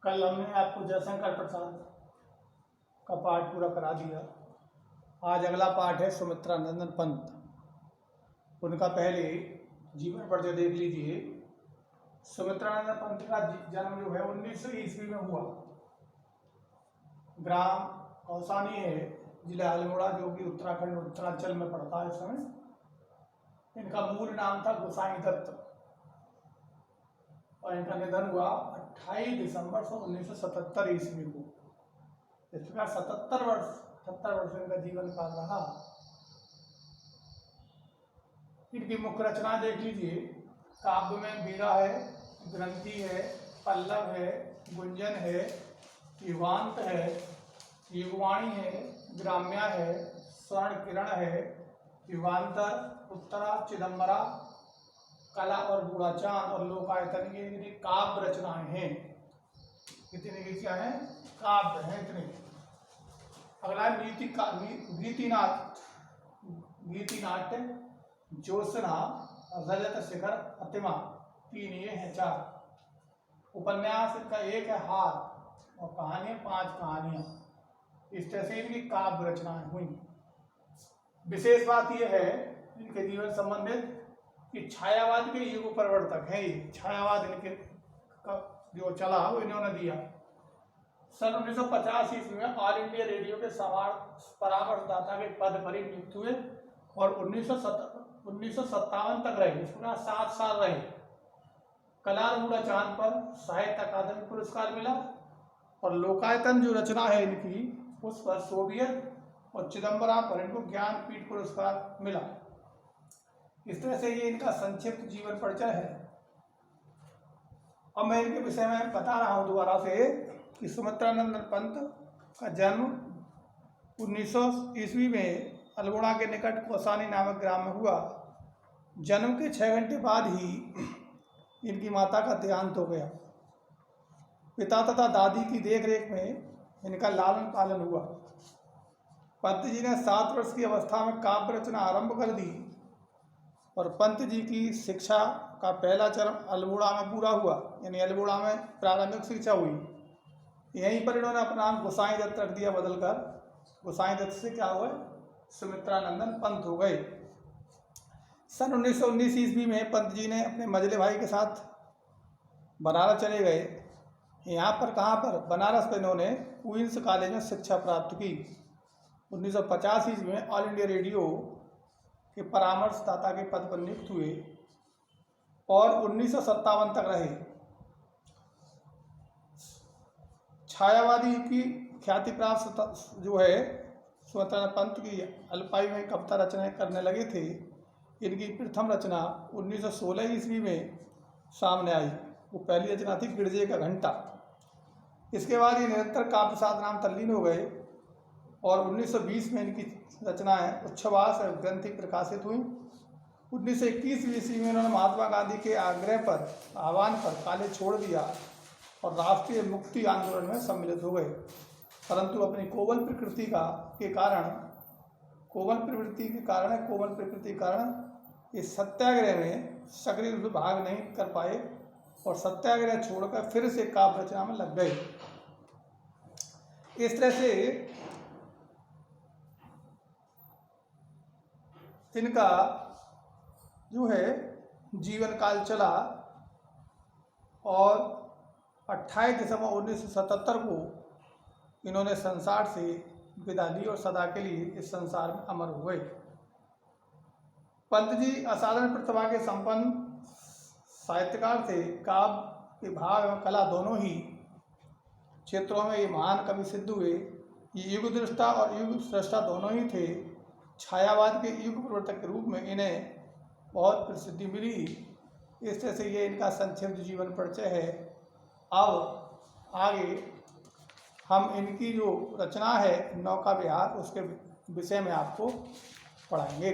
कल हमने आपको जयशंकर प्रसाद का पाठ पूरा करा दिया। आज अगला पाठ है सुमित्रा नंदन पंत। उनका पहले जीवन परिचय देख लीजिए। सुमित्रा नंदन पंत का जन्म जो है 1900 ईस्वी में हुआ। ग्राम कौसानी है, जिला अल्मोड़ा, जो कि उत्तराखंड उत्तरांचल में पड़ता है इस समय। इनका मूल नाम था गोसाई दत्त और इनका निधन हुआ 28 दिसंबर 1977 ईस्वी को। इस प्रकार 77 वर्ष इनका जीवन काल रहा। इनकी मुख्य रचना देख लीजिए। काव्य में बीड़ा है, ग्रंथि है, पल्लव है, गुंजन है, युगांत है, युगवाणी है, ग्राम्या है, स्वर्ण किरण है, युगांतर, उत्तरा, चिदंबरा, कला और बूढ़ाचांद और लोकायतन, ये काव्य रचनाएं हैं। कितने की क्या है? काव्य है इतने। अगला गीतिनाट्य, ज्योत्सना, रजत शिखर, अतिमा, 3 ये हैं 4। उपन्यास का 1 है हार और कहानियां 5 कहानियां। इस तरह से इनकी काव्य रचनाएं हुई। विशेष बात यह है इनके जीवन संबंधित कि छायावाद के युग प्रवर्तक है। ये छायावाद इनके का जो चला वो इन्होंने दिया। सन 1950 ईस्वी में ऑल इंडिया रेडियो के परामर्शदाता के पद पर नियुक्त हुए और 1957 तक रहे। इसमें 7 साल रहे। कला और बूढ़ाचांद पर साहित्य अकादमी पुरस्कार मिला और लोकायतन जो रचना है इनकी उस पर सोवियत और चिदंबरा पर इनको ज्ञानपीठ पुरस्कार मिला। इस तरह से ये इनका संक्षिप्त जीवन परिचय है। अब मैं इनके विषय में बता रहा हूँ दोबारा से कि सुमित्रा नंदन पंत का जन्म 1900 ईस्वी में अल्मोड़ा के निकट कौसानी नामक ग्राम में हुआ। जन्म के 6 घंटे बाद ही इनकी माता का देहांत हो गया। पिता तथा दादी की देखरेख में इनका लालन पालन हुआ। पंत जी ने 7 वर्ष की अवस्था में काव्य रचना आरंभ कर दी और पंत जी की शिक्षा का पहला चरण अल्मोड़ा में पूरा हुआ, यानी अल्मोड़ा में प्रारंभिक शिक्षा हुई। यहीं पर इन्होंने अपना नाम गोसाई दत्त रख दिया बदलकर। गोसाई दत्त से क्या हुआ? सुमित्रा नंदन पंत हो गए। सन 1919 ईस्वी में पंत जी ने अपने मझले भाई के साथ बनारस चले गए। यहाँ पर कहाँ पर? बनारस में इन्होंने क्वींस कॉलेज में शिक्षा प्राप्त की। 1950 ईस्वी में ऑल इंडिया रेडियो के परामर्शदाता के पद पर नियुक्त हुए और 1957 तक रहे। छायावादी की ख्याति प्राप्त जो है सुमित्रा पंत की अल्पायु में कविता रचनाएं करने लगे थे। इनकी प्रथम रचना 1916 ईस्वी में सामने आई। वो पहली रचना थी गिरजे का घंटा। इसके बाद ये निरंतर काव्य साधना में तल्लीन हो गए और 1920 में इनकी रचनाएं उच्छ्वास और ग्रंथि प्रकाशित हुई। 1921 ईस्वी में उन्होंने महात्मा गांधी के आह्वान पर कॉलेज छोड़ दिया और राष्ट्रीय मुक्ति आंदोलन में सम्मिलित हो गए। परंतु अपनी कोमल प्रकृति के कारण इस सत्याग्रह में सक्रिय रूप से भाग नहीं कर पाए और सत्याग्रह छोड़कर फिर से काव्य रचना में लग गए। इस तरह से इनका जो है जीवन काल चला और 28 दिसंबर 1977 को इन्होंने संसार से विदा ली और सदा के लिए इस संसार में अमर हुए। पंत जी असाधारण प्रतिभा के संपन्न साहित्यकार थे। काव्य के भाव एवं कला दोनों ही क्षेत्रों में ये महान कवि सिद्ध हुए। ये युग दृष्टा और युग स्रष्टा दोनों ही थे। छायावाद के युग प्रवर्तक के रूप में इन्हें बहुत प्रसिद्धि मिली। इस तरह से ये इनका संक्षिप्त जीवन परिचय है। अब आगे हम इनकी जो रचना है नौका विहार उसके विषय में आपको पढ़ाएंगे।